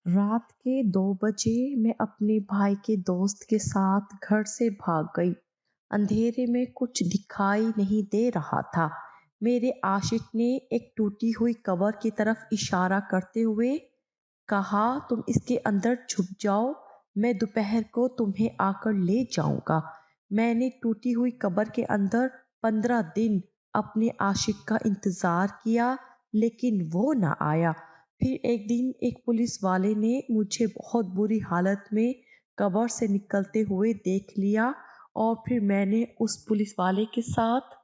رات کے 2 بجے میں اپنے بھائی کے دوست کے ساتھ گھر سے بھاگ گئی۔ اندھیرے میں کچھ دکھائی نہیں دے رہا تھا۔ میرے عاشق نے ایک ٹوٹی ہوئی قبر کی طرف اشارہ کرتے ہوئے کہا، تم اس کے اندر چھپ جاؤ، میں دوپہر کو تمہیں آ کر لے جاؤں گا۔ میں نے ٹوٹی ہوئی قبر کے اندر 15 دن اپنے عاشق کا انتظار کیا، لیکن وہ نہ آیا۔ پھر ایک دن ایک پولیس والے نے مجھے بہت بری حالت میں قبر سے نکلتے ہوئے دیکھ لیا، اور پھر میں نے اس پولیس والے کے ساتھ۔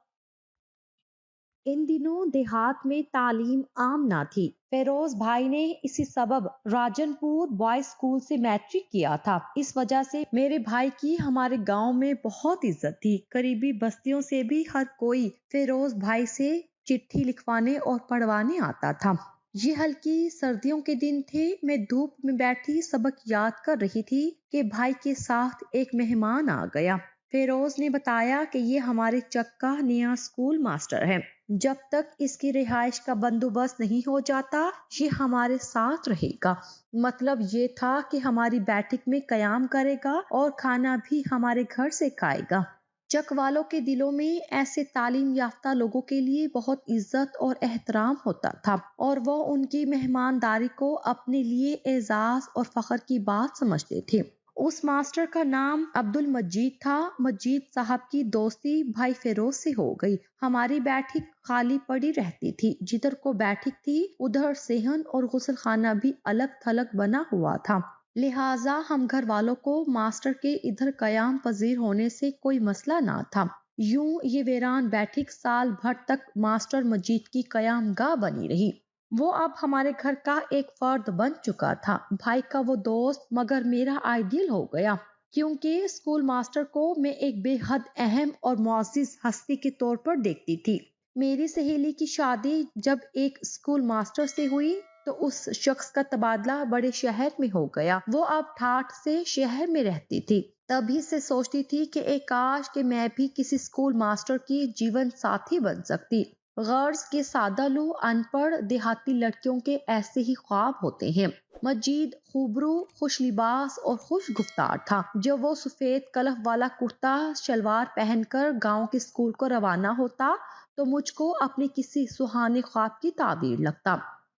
ان دنوں دیہات میں تعلیم عام نہ تھی۔ فیروز بھائی نے اسی سبب راجن پور بوائز اسکول سے میٹرک کیا تھا۔ اس وجہ سے میرے بھائی کی ہمارے گاؤں میں بہت عزت تھی۔ قریبی بستیوں سے بھی ہر کوئی فیروز بھائی سے چٹھی لکھوانے اور پڑھوانے آتا تھا۔ یہ ہلکی سردیوں کے دن تھے۔ میں دھوپ میں بیٹھی سبق یاد کر رہی تھی کہ بھائی کے ساتھ ایک مہمان آ گیا۔ فیروز نے بتایا کہ یہ ہمارے چک کا نیا اسکول ماسٹر ہے۔ جب تک اس کی رہائش کا بندوبست نہیں ہو جاتا، یہ ہمارے ساتھ رہے گا۔ مطلب یہ تھا کہ ہماری بیٹھک میں قیام کرے گا اور کھانا بھی ہمارے گھر سے کھائے گا۔ چک والوں کے دلوں میں ایسے تعلیم یافتہ لوگوں کے لیے بہت عزت اور احترام ہوتا تھا، اور وہ ان کی مہمانداری کو اپنے لیے اعزاز اور فخر کی بات سمجھتے تھے۔ اس ماسٹر کا نام عبد المجید تھا۔ مجید صاحب کی دوستی بھائی فیروز سے ہو گئی۔ ہماری بیٹھک خالی پڑی رہتی تھی۔ جدھر کو بیٹھک تھی ادھر صحن اور غسل خانہ بھی الگ تھلگ بنا ہوا تھا، لہٰذا ہم گھر والوں کو ماسٹر کے ادھر قیام پذیر ہونے سے کوئی مسئلہ نہ تھا۔ یوں یہ ویران بیٹھک سال بھر تک ماسٹر مجید کی قیام گاہ بنی رہی۔ وہ اب ہمارے گھر کا ایک فرد بن چکا تھا۔ بھائی کا وہ دوست مگر میرا آئیڈیل ہو گیا، کیونکہ اسکول ماسٹر کو میں ایک بے حد اہم اور معزز ہستی کے طور پر دیکھتی تھی۔ میری سہیلی کی شادی جب ایک اسکول ماسٹر سے ہوئی تو اس شخص کا تبادلہ بڑے شہر میں ہو گیا۔ وہ اب ٹھاٹھ سے شہر میں رہتی تھی۔ تبھی سے سوچتی تھی کہ کاش کہ میں بھی کسی اسکول ماسٹر کی جیون ساتھی بن سکتی۔ غرض کے سادہ لوح ان پڑھ دیہاتی لڑکیوں کے ایسے ہی خواب ہوتے ہیں۔ مجید خوبرو، خوش لباس اور خوش گفتار تھا۔ جب وہ سفید کلف والا کرتا شلوار پہن کر گاؤں کے اسکول کو روانہ ہوتا تو مجھ کو اپنے کسی سہانے خواب کی تعبیر لگتا۔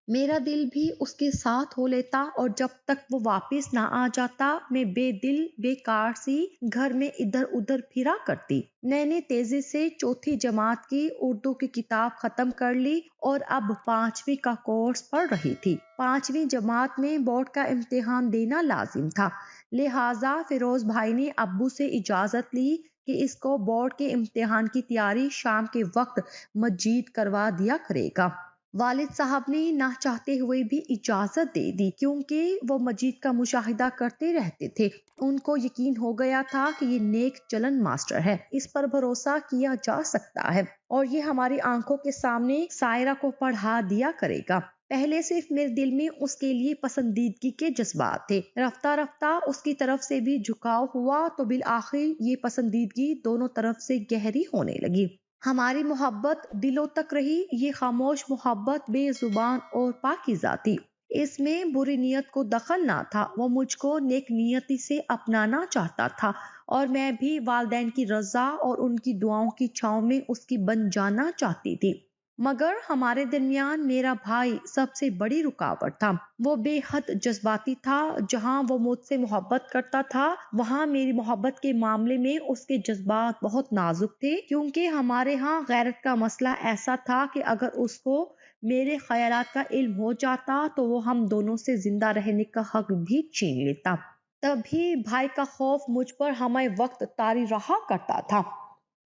میرا دل بھی اس کے ساتھ ہو لیتا، اور جب تک وہ واپس نہ آ جاتا میں بے دل بے کار سی گھر میں ادھر ادھر پھرا کرتی۔ میں نے تیزی سے 4تھی جماعت کی اردو کی کتاب ختم کر لی اور اب 5ویں کا کورس پڑھ رہی تھی۔ 5ویں جماعت میں بورڈ کا امتحان دینا لازم تھا، لہٰذا فیروز بھائی نے ابو سے اجازت لی کہ اس کو بورڈ کے امتحان کی تیاری شام کے وقت مجید کروا دیا کرے گا۔ والد صاحب نے نہ چاہتے ہوئے بھی اجازت دے دی، کیونکہ وہ مجید کا مشاہدہ کرتے رہتے تھے۔ ان کو یقین ہو گیا تھا کہ یہ نیک چلن ماسٹر ہے، اس پر بھروسہ کیا جا سکتا ہے، اور یہ ہماری آنکھوں کے سامنے سائرہ کو پڑھا دیا کرے گا۔ پہلے صرف میرے دل میں اس کے لیے پسندیدگی کے جذبات تھے، رفتہ رفتہ اس کی طرف سے بھی جھکاؤ ہوا تو بالآخر یہ پسندیدگی دونوں طرف سے گہری ہونے لگی۔ ہماری محبت دلوں تک رہی۔ یہ خاموش محبت بے زبان اور پاکیزہ تھی، اس میں بری نیت کو دخل نہ تھا۔ وہ مجھ کو نیک نیتی سے اپنانا چاہتا تھا، اور میں بھی والدین کی رضا اور ان کی دعاؤں کی چھاؤں میں اس کی بن جانا چاہتی تھی۔ مگر ہمارے درمیان میرا بھائی سب سے بڑی رکاوٹ تھا۔ وہ بے حد جذباتی تھا۔ جہاں وہ مجھ سے محبت کرتا تھا وہاں میری محبت کے معاملے میں اس کے جذبات بہت نازک تھے، کیونکہ ہمارے ہاں غیرت کا مسئلہ ایسا تھا کہ اگر اس کو میرے خیالات کا علم ہو جاتا تو وہ ہم دونوں سے زندہ رہنے کا حق بھی چھین لیتا۔ تبھی بھائی کا خوف مجھ پر ہمیں وقت طاری رہا کرتا تھا۔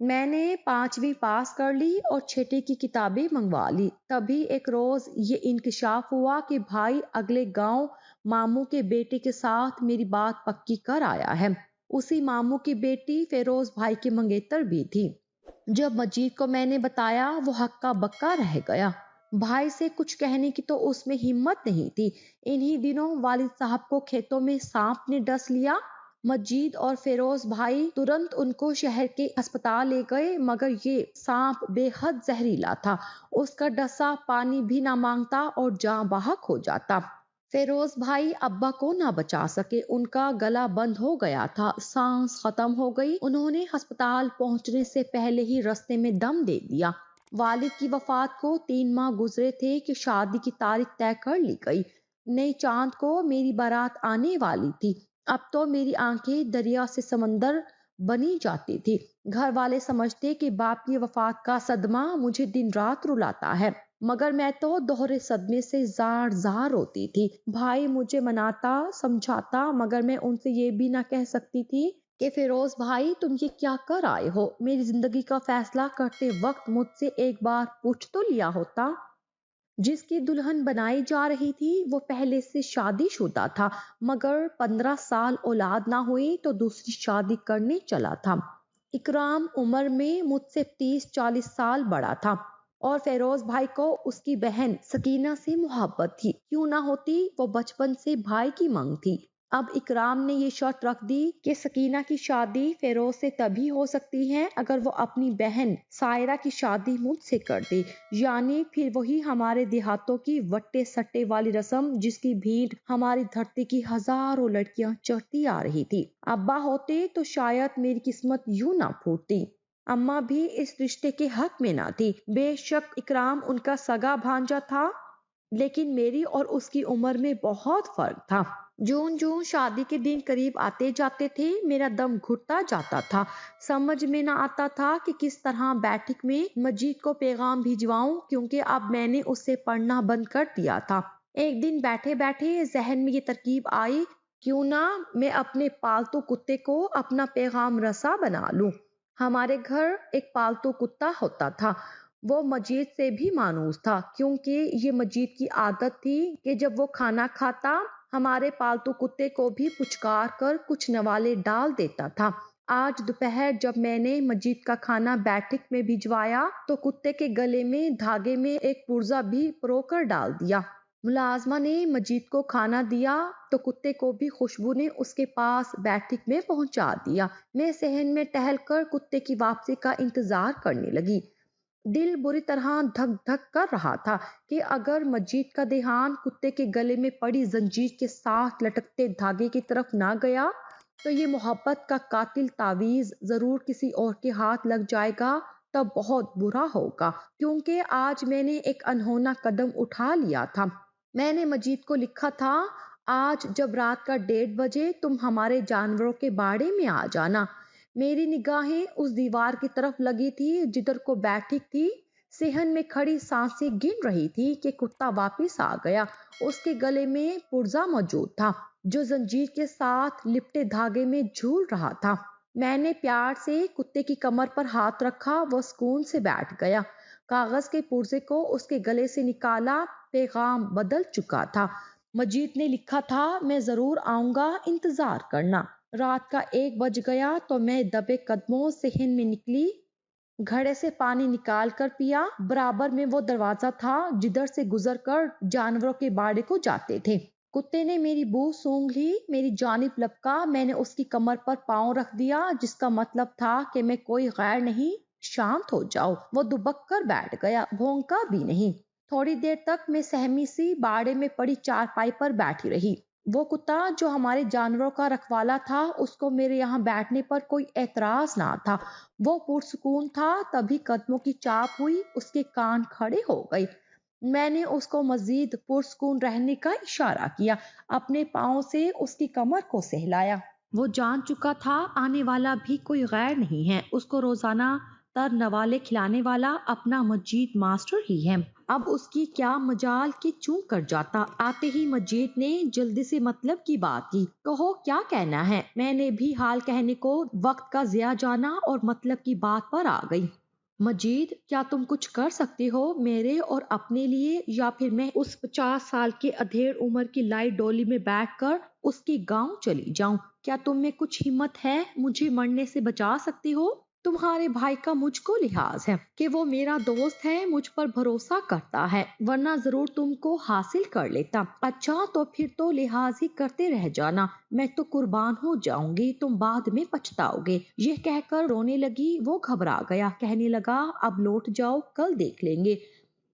میں نے 5ویں پاس کر لی اور 6ٹھی کی کتابیں منگوا لی۔ تبھی ایک روز یہ انکشاف ہوا کہ بھائی اگلے گاؤں ماموں کے بیٹے کے ساتھ میری بات پکی کر آیا ہے۔ اسی ماموں کی بیٹی فیروز بھائی کی منگیتر بھی تھی۔ جب مجید کو میں نے بتایا وہ ہکا بکا رہ گیا۔ بھائی سے کچھ کہنے کی تو اس میں ہمت نہیں تھی۔ انہی دنوں والد صاحب کو کھیتوں میں سانپ نے ڈس لیا۔ مجید اور فیروز بھائی ترنت ان کو شہر کے ہسپتال لے گئے، مگر یہ سانپ بے حد زہریلا تھا۔ اس کا ڈسا پانی بھی نہ مانگتا اور جاں بحق ہو جاتا۔ فیروز بھائی ابا کو نہ بچا سکے، ان کا گلا بند ہو گیا تھا، سانس ختم ہو گئی، انہوں نے ہسپتال پہنچنے سے پہلے ہی رستے میں دم دے دیا۔ والد کی وفات کو 3 ماہ گزرے تھے کہ شادی کی تاریخ طے کر لی گئی۔ نئی چاند کو میری بارات آنے والی تھی۔ اب تو میری آنکھیں دریا سے سمندر بنی جاتی تھی۔ گھر والے سمجھتے کہ باپ کی وفات کا صدمہ مجھے دن رات رلاتا ہے، مگر میں تو دوہرے صدمے سے زار زار ہوتی تھی۔ بھائی مجھے مناتا سمجھاتا، مگر میں ان سے یہ بھی نہ کہہ سکتی تھی کہ فیروز بھائی تم یہ کیا کر آئے ہو؟ میری زندگی کا فیصلہ کرتے وقت مجھ سے ایک بار پوچھ تو لیا ہوتا۔ جس کی دلہن بنائی جا رہی تھی وہ پہلے سے شادی شدہ تھا، مگر 15 سال اولاد نہ ہوئی تو دوسری شادی کرنے چلا تھا۔ اکرام عمر میں مجھ سے 30-40 سال بڑا تھا، اور فیروز بھائی کو اس کی بہن سکینہ سے محبت تھی، کیوں نہ ہوتی، وہ بچپن سے بھائی کی منگ تھی۔ اب اکرام نے یہ شرط رکھ دی کہ سکینہ کی شادی فیروز سے تبھی ہو سکتی ہے اگر وہ اپنی بہن سائرہ کی شادی مجھ سے کر دے، یعنی پھر وہی ہمارے دیہاتوں کی وٹے سٹے والی رسم جس کی بھیڑ ہماری دھرتی کی ہزاروں لڑکیاں چڑھتی آ رہی تھی۔ ابا ہوتے تو شاید میری قسمت یوں نہ پھوٹتی۔ اماں بھی اس رشتے کے حق میں نہ تھی۔ بے شک اکرام ان کا سگا بھانجا تھا، لیکن میری اور اس کی عمر میں بہت فرق تھا۔ جون جون شادی کے دن قریب آتے جاتے تھے میرا دم گھٹتا جاتا تھا۔ سمجھ میں نہ آتا تھا کہ کس طرح بیٹھک میں مجید کو پیغام بھجواؤں، کیونکہ اب میں نے اس سے پڑھنا بند کر دیا تھا۔ ایک دن بیٹھے بیٹھے ذہن میں یہ ترکیب آئی، کیوں نہ میں اپنے پالتو کتے کو اپنا پیغام رساں بنا لوں۔ ہمارے گھر ایک پالتو کتا ہوتا تھا، وہ مجید سے بھی مانوس تھا، کیونکہ یہ مجید کی عادت تھی کہ جب وہ کھانا کھاتا ہمارے پالتو کتے کو بھی پچکار کر کچھ نوالے ڈال دیتا تھا۔ آج دوپہر جب میں نے مجید کا کھانا بیٹھک میں بھجوایا تو کتے کے گلے میں دھاگے میں ایک پرزہ بھی پرو کر ڈال دیا۔ ملازمہ نے مجید کو کھانا دیا تو کتے کو بھی خوشبو نے اس کے پاس بیٹھک میں پہنچا دیا۔ میں صحن میں ٹہل کر کتے کی واپسی کا انتظار کرنے لگی۔ دل بری طرح دھک دھک کر رہا تھا کہ اگر مجید کا دھیان کتے کے گلے میں پڑی زنجیر کے ساتھ لٹکتے دھاگے کی طرف نہ گیا تو یہ محبت کا قاتل تعویذ ضرور کسی اور کے ہاتھ لگ جائے گا، تب بہت برا ہوگا، کیونکہ آج میں نے ایک انہونا قدم اٹھا لیا تھا۔ میں نے مجید کو لکھا تھا، آج جب رات کا 1:30 تم ہمارے جانوروں کے باڑے میں آ جانا۔ میری نگاہیں اس دیوار کی طرف لگی تھی جدھر کو بیٹھک تھی۔ صحن میں کھڑی سانسیں گن رہی تھی کہ کتا واپس آ گیا۔ اس کے گلے میں پرزہ موجود تھا جو زنجیر کے ساتھ لپٹے دھاگے میں جھول رہا تھا۔ میں نے پیار سے کتے کی کمر پر ہاتھ رکھا، وہ سکون سے بیٹھ گیا۔ کاغذ کے پرزے کو اس کے گلے سے نکالا، پیغام بدل چکا تھا۔ مجید نے لکھا تھا، میں ضرور آؤں گا، انتظار کرنا۔ رات کا 1 بج گیا تو میں دبے قدموں صحن میں نکلی، گھڑے سے پانی نکال کر پیا۔ برابر میں وہ دروازہ تھا جدھر سے گزر کر جانوروں کے باڑے کو جاتے تھے۔ کتے نے میری بو سونگھ لی، میری جانب لپکا، میں نے اس کی کمر پر پاؤں رکھ دیا، جس کا مطلب تھا کہ میں کوئی غیر نہیں، شانت ہو جاؤ۔ وہ دبک کر بیٹھ گیا، بھونکا بھی نہیں۔ تھوڑی دیر تک میں سہمی سی باڑے میں پڑی چارپائی پر بیٹھی رہی۔ وہ کتا جو ہمارے جانوروں کا رکھوالا تھا، اس کو میرے یہاں بیٹھنے پر کوئی اعتراض نہ تھا۔ وہ پرسکون تھا۔ تبھی قدموں کی چاپ ہوئی، اس کے کان کھڑے ہو گئے۔ میں نے اس کو مزید پرسکون رہنے کا اشارہ کیا، اپنے پاؤں سے اس کی کمر کو سہلایا۔ وہ جان چکا تھا آنے والا بھی کوئی غیر نہیں ہے، اس کو روزانہ تر نوالے کھلانے والا اپنا مجید ماسٹر ہی ہے۔ اب اس کی کیا مجال کہ چوں کر جاتا۔ آتے ہی مجید نے جلدی سے مطلب کی بات کی، کہو کیا کہنا ہے۔ میں نے بھی حال کہنے کو وقت کا ضیاع جانا اور مطلب کی بات پر آ گئی۔ مجید، کیا تم کچھ کر سکتے ہو میرے اور اپنے لیے، یا پھر میں اس 50 سال کے ادھیڑ عمر کی لائٹ ڈولی میں بیٹھ کر اس کی گاؤں چلی جاؤں؟ کیا تم میں کچھ ہمت ہے؟ مجھے مرنے سے بچا سکتے ہو؟ تمہارے بھائی کا مجھ کو لحاظ ہے کہ وہ میرا دوست ہے، مجھ پر بھروسہ کرتا ہے، ورنہ ضرور تم کو حاصل کر لیتا۔ اچھا تو پھر تو لحاظ ہی کرتے رہ جانا، میں تو قربان ہو جاؤں گی، تم بعد میں پچھتاؤ گے۔ یہ کہہ کر رونے لگی۔ وہ گھبرا گیا، کہنے لگا، اب لوٹ جاؤ، کل دیکھ لیں گے۔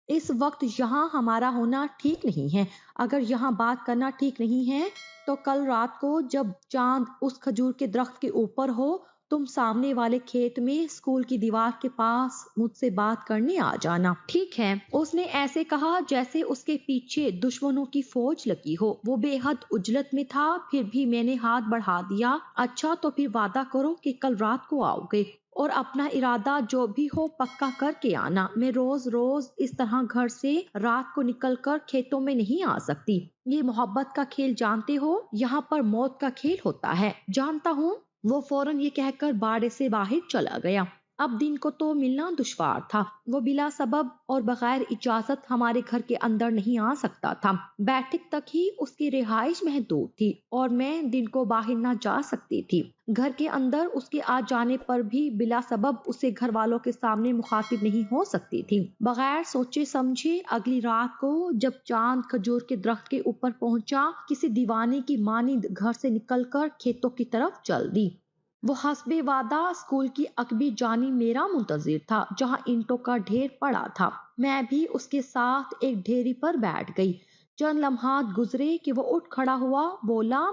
اس وقت یہاں ہمارا ہونا ٹھیک نہیں ہے۔ اگر یہاں بات کرنا ٹھیک نہیں ہے تو کل رات کو جب چاند اس کھجور کے درخت کے اوپر ہو، تم سامنے والے کھیت میں اسکول کی دیوار کے پاس مجھ سے بات کرنے آ جانا، ٹھیک ہے؟ اس نے ایسے کہا جیسے اس کے پیچھے دشمنوں کی فوج لگی ہو۔ وہ بے حد عجلت میں تھا، پھر بھی میں نے ہاتھ بڑھا دیا۔ اچھا تو پھر وعدہ کرو کہ کل رات کو آؤ گے اور اپنا ارادہ جو بھی ہو پکا کر کے آنا۔ میں روز روز اس طرح گھر سے رات کو نکل کر کھیتوں میں نہیں آ سکتی۔ یہ محبت کا کھیل جانتے ہو، یہاں پر موت کا کھیل ہوتا ہے۔ جانتا ہوں۔ وہ فوراً یہ کہہ کر باڑے سے باہر چلا گیا۔ اب دن کو تو ملنا دشوار تھا۔ وہ بلا سبب اور بغیر اجازت ہمارے گھر کے اندر نہیں آ سکتا تھا۔ بیٹھک تک ہی اس کی رہائش محدود تھی اور میں دن کو باہر نہ جا سکتی تھی۔ گھر کے اندر اس کے آ جانے پر بھی بلا سبب اسے گھر والوں کے سامنے مخاطب نہیں ہو سکتی تھی۔ بغیر سوچے سمجھے اگلی رات کو جب چاند کھجور کے درخت کے اوپر پہنچا، کسی دیوانے کی مانند گھر سے نکل کر کھیتوں کی طرف چل دی۔ وہ حسب وعدہ اسکول کی عقبی جانب میرا منتظر تھا، جہاں اینٹوں کا ڈھیر پڑا تھا۔ میں بھی اس کے ساتھ ایک ڈھیری پر بیٹھ گئی۔ چند لمحات گزرے کہ وہ اٹھ کھڑا ہوا، بولا،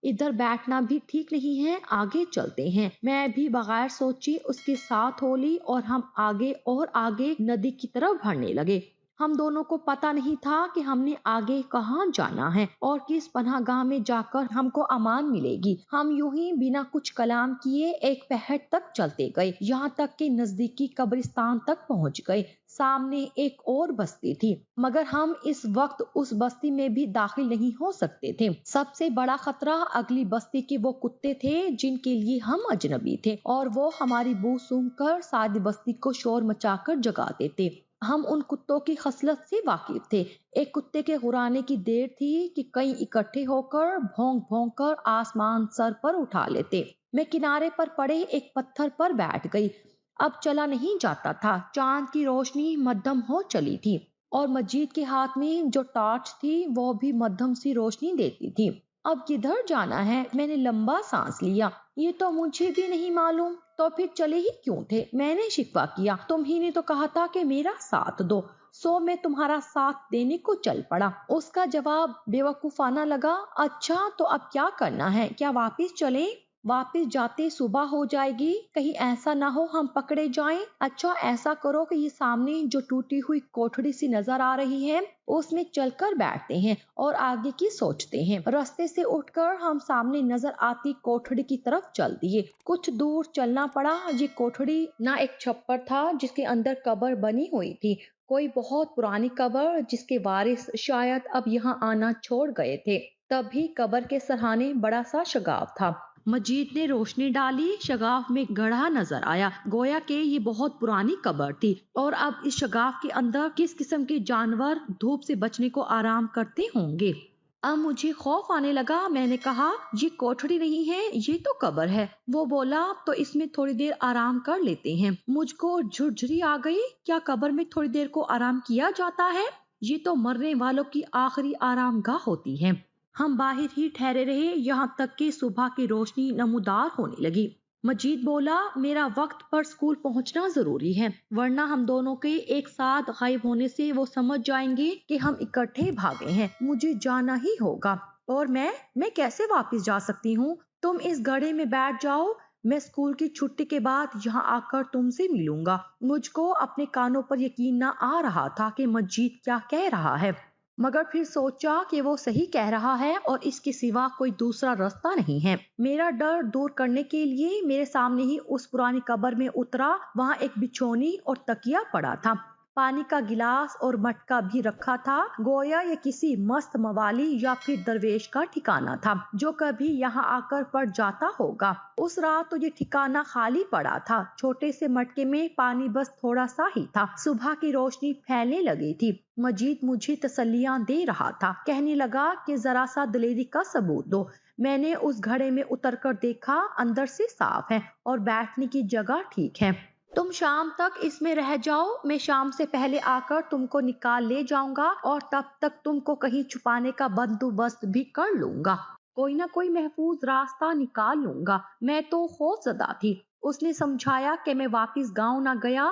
ادھر بیٹھنا بھی ٹھیک نہیں ہے، آگے چلتے ہیں۔ میں بھی بغیر سوچے اس کے ساتھ ہو لی اور ہم آگے اور آگے ندی کی طرف بڑھنے لگے۔ ہم دونوں کو پتہ نہیں تھا کہ ہم نے آگے کہاں جانا ہے اور کس پناہ گاہ میں جا کر ہم کو امان ملے گی۔ ہم یوں ہی بنا کچھ کلام کیے ایک پہاڑ تک چلتے گئے، یہاں تک کہ نزدیکی قبرستان تک پہنچ گئے۔ سامنے ایک اور بستی تھی، مگر ہم اس وقت اس بستی میں بھی داخل نہیں ہو سکتے تھے۔ سب سے بڑا خطرہ اگلی بستی کے وہ کتے تھے جن کے لیے ہم اجنبی تھے، اور وہ ہماری بو سونگھ کر ساری بستی کو شور مچا کر جگاتے تھے۔ ہم ان کتوں کی خصلت سے واقف تھے۔ ایک کتے کے غرانے کی دیر تھی کہ کئی اکٹھے ہو کر بھونک بھونک کر آسمان سر پر اٹھا لیتے۔ میں کنارے پر پڑے ایک پتھر پر بیٹھ گئی۔ اب چلا نہیں جاتا تھا۔ چاند کی روشنی مدھم ہو چلی تھی اور مجید کے ہاتھ میں جو ٹارچ تھی وہ بھی مدھم سی روشنی دیتی تھی۔ اب کدھر جانا ہے؟ میں نے لمبا سانس لیا۔ یہ تو مجھے بھی نہیں معلوم۔ تو پھر چلے ہی کیوں تھے؟ میں نے شکوہ کیا۔ تم ہی نے تو کہا تھا کہ میرا ساتھ دو، سو میں تمہارا ساتھ دینے کو چل پڑا۔ اس کا جواب بیوقوفانہ لگا۔ اچھا تو اب کیا کرنا ہے؟ کیا واپس چلیں؟ واپس جاتے صبح ہو جائے گی، کہیں ایسا نہ ہو ہم پکڑے جائیں۔ اچھا ایسا کرو کہ یہ سامنے جو ٹوٹی ہوئی کوٹھڑی سی نظر آ رہی ہے اس میں چل کر بیٹھتے ہیں اور آگے کی سوچتے ہیں۔ رستے سے اٹھ کر ہم سامنے نظر آتی کوٹھڑی کی طرف چل دیے۔ کچھ دور چلنا پڑا۔ یہ کوٹھڑی نہ ایک چھپر تھا جس کے اندر قبر بنی ہوئی تھی، کوئی بہت پرانی قبر جس کے وارث شاید اب یہاں آنا چھوڑ گئے تھے۔ تب بھی قبر کے سرہانے بڑا سا شگاف تھا۔ مجید نے روشنی ڈالی۔ شگاف میں گڑھا نظر آیا، گویا کہ یہ بہت پرانی قبر تھی اور اب اس شگاف کے اندر کس قسم کے جانور دھوپ سے بچنے کو آرام کرتے ہوں گے۔ اب مجھے خوف آنے لگا۔ میں نے کہا، یہ کوٹھڑی نہیں ہے، یہ تو قبر ہے۔ وہ بولا، تو اس میں تھوڑی دیر آرام کر لیتے ہیں۔ مجھ کو جھرجھری آ گئی۔ کیا قبر میں تھوڑی دیر کو آرام کیا جاتا ہے؟ یہ تو مرنے والوں کی آخری آرام گاہ ہوتی ہے۔ ہم باہر ہی ٹھہرے رہے یہاں تک کہ صبح کی روشنی نمودار ہونے لگی۔ مجید بولا، میرا وقت پر اسکول پہنچنا ضروری ہے، ورنہ ہم دونوں کے ایک ساتھ غائب ہونے سے وہ سمجھ جائیں گے کہ ہم اکٹھے بھاگے ہیں۔ مجھے جانا ہی ہوگا۔ اور میں کیسے واپس جا سکتی ہوں؟ تم اس گڑھے میں بیٹھ جاؤ، میں اسکول کی چھٹی کے بعد یہاں آ کر تم سے ملوں گا۔ مجھ کو اپنے کانوں پر یقین نہ آ رہا تھا کہ مجید کیا کہہ رہا ہے، مگر پھر سوچا کہ وہ صحیح کہہ رہا ہے اور اس کے سوا کوئی دوسرا رستہ نہیں ہے۔ میرا ڈر دور کرنے کے لیے میرے سامنے ہی اس پرانی قبر میں اترا۔ وہاں ایک بچھونی اور تکیہ پڑا تھا، پانی کا گلاس اور مٹکا بھی رکھا تھا، گویا یہ کسی مست موالی یا پھر درویش کا ٹھکانہ تھا جو کبھی یہاں آ کر پڑ جاتا ہوگا۔ اس رات تو یہ ٹھکانہ خالی پڑا تھا، چھوٹے سے مٹکے میں پانی بس تھوڑا سا ہی تھا۔ صبح کی روشنی پھیلنے لگی تھی۔ مجید مجھے تسلیاں دے رہا تھا، کہنے لگا کہ ذرا سا دلیری کا ثبوت دو۔ میں نے اس گھڑے میں اتر کر دیکھا، اندر سے صاف ہے اور بیٹھنے کی جگہ ٹھیک ہے۔ تم شام تک اس میں رہ جاؤ، میں شام سے پہلے آ کر تم کو نکال لے جاؤں گا اور تب تک تم کو کہیں چھپانے کا بندوبست بھی کر لوں گا، کوئی نہ کوئی محفوظ راستہ نکال لوں گا۔ میں تو خوف زدہ تھی۔ اس نے سمجھایا کہ میں واپس گاؤں نہ گیا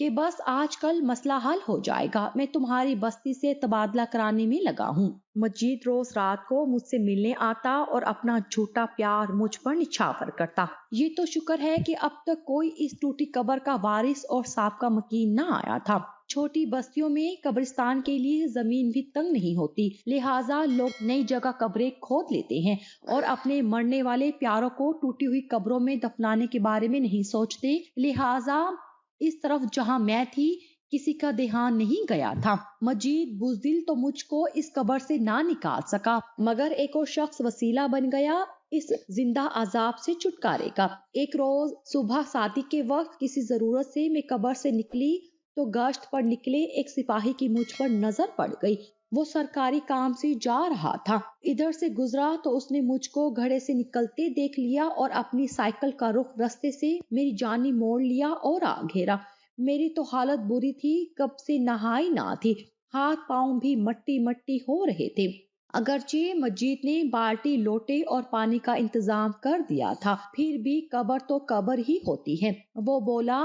کہ بس آج کل مسئلہ حل ہو جائے گا، میں تمہاری بستی سے تبادلہ کرانے میں لگا ہوں۔ مجید روز رات کو مجھ سے ملنے آتا اور اپنا جھوٹا پیار مجھ پر نچھاور کرتا۔ یہ تو شکر ہے کہ اب تک کوئی اس ٹوٹی قبر کا وارث اور سابقہ مکین نہ آیا تھا۔ چھوٹی بستیوں میں قبرستان کے لیے زمین بھی تنگ نہیں ہوتی، لہٰذا لوگ نئی جگہ قبریں کھود لیتے ہیں اور اپنے مرنے والے پیاروں کو ٹوٹی ہوئی قبروں میں دفنانے کے بارے میں نہیں سوچتے، لہٰذا اس طرف جہاں میں تھی کسی کا دھیان نہیں گیا تھا۔ مجید بزدل تو مجھ کو اس قبر سے نہ نکال سکا، مگر ایک اور شخص وسیلہ بن گیا اس زندہ عذاب سے چھٹکارے کا۔ ایک روز صبح صادق کے وقت کسی ضرورت سے میں قبر سے نکلی تو گشت پر نکلے ایک سپاہی کی مجھ پر نظر پڑ گئی۔ وہ سرکاری کام سے جا رہا تھا، ادھر سے گزرا تو اس نے مجھ کو گھڑے سے نکلتے دیکھ لیا اور اپنی سائیکل کا رخ رستے سے میری جانب موڑ لیا اور آ گھیرا۔ میری تو حالت بری تھی، کب سے نہائی نہ تھی، ہاتھ پاؤں بھی مٹی مٹی ہو رہے تھے۔ اگرچہ مجید نے بالٹی لوٹے اور پانی کا انتظام کر دیا تھا، پھر بھی قبر تو قبر ہی ہوتی ہے۔ وہ بولا،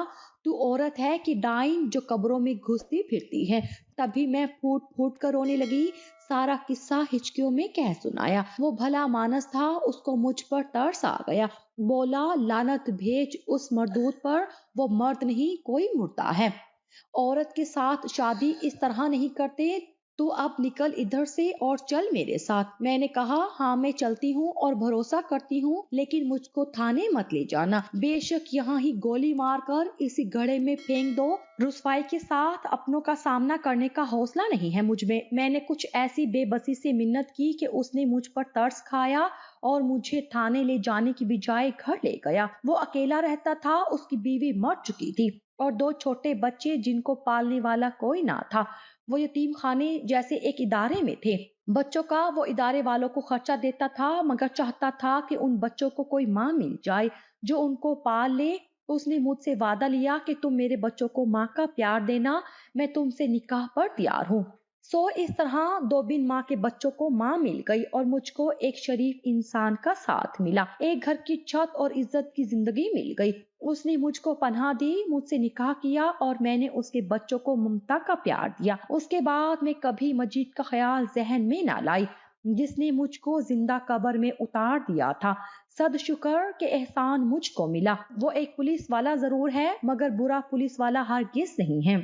تو عورت ہے کہ ڈائن جو قبروں میں گھستی پھرتی ہے؟ تبھی میں پھوٹ پھوٹ کر رونے لگی، سارا قصہ ہچکیوں میں کہہ سنایا۔ وہ بھلا مانس تھا، اس کو مجھ پر ترس آ گیا، بولا، لعنت بھیج اس مردود پر، وہ مرد نہیں کوئی مردہ ہے۔ عورت کے ساتھ شادی اس طرح نہیں کرتے، تو اب نکل ادھر سے اور چل میرے ساتھ۔ میں نے کہا، ہاں میں چلتی ہوں اور بھروسہ کرتی ہوں، لیکن مجھ کو تھانے مت لے جانا، بے شک یہاں ہی گولی مار کر اسی گڑھے میں پھینک دو، رسوائی کے ساتھ اپنوں کا سامنا کرنے کا حوصلہ نہیں ہے مجھ میں۔ میں نے کچھ ایسی بے بسی سے منت کی کہ اس نے مجھ پر ترس کھایا اور مجھے تھانے لے جانے کی بجائے گھر لے گیا۔ وہ اکیلا رہتا تھا، اس کی بیوی مر چکی تھی اور 2 چھوٹے بچے جن کو پالنے والا کوئی نہ تھا۔ وہ یتیم خانے جیسے ایک ادارے میں تھے۔ بچوں کا وہ ادارے والوں کو خرچہ دیتا تھا، مگر چاہتا تھا کہ ان بچوں کو کوئی ماں مل جائے جو ان کو پال لے۔ اس نے مجھ سے وعدہ لیا کہ تم میرے بچوں کو ماں کا پیار دینا، میں تم سے نکاح پر تیار ہوں۔ سو اس طرح 2 بن ماں کے بچوں کو ماں مل گئی اور مجھ کو ایک شریف انسان کا ساتھ ملا، ایک گھر کی چھت اور عزت کی زندگی مل گئی۔ اس نے مجھ کو پناہ دی، مجھ سے نکاح کیا اور میں نے اس کے بچوں کو ممتا کا پیار دیا۔ اس کے بعد میں کبھی مجید کا خیال ذہن میں نہ لائی، جس نے مجھ کو زندہ قبر میں اتار دیا تھا۔ صد شکر کہ احسان مجھ کو ملا۔ وہ ایک پولیس والا ضرور ہے، مگر برا پولیس والا ہرگز نہیں ہے۔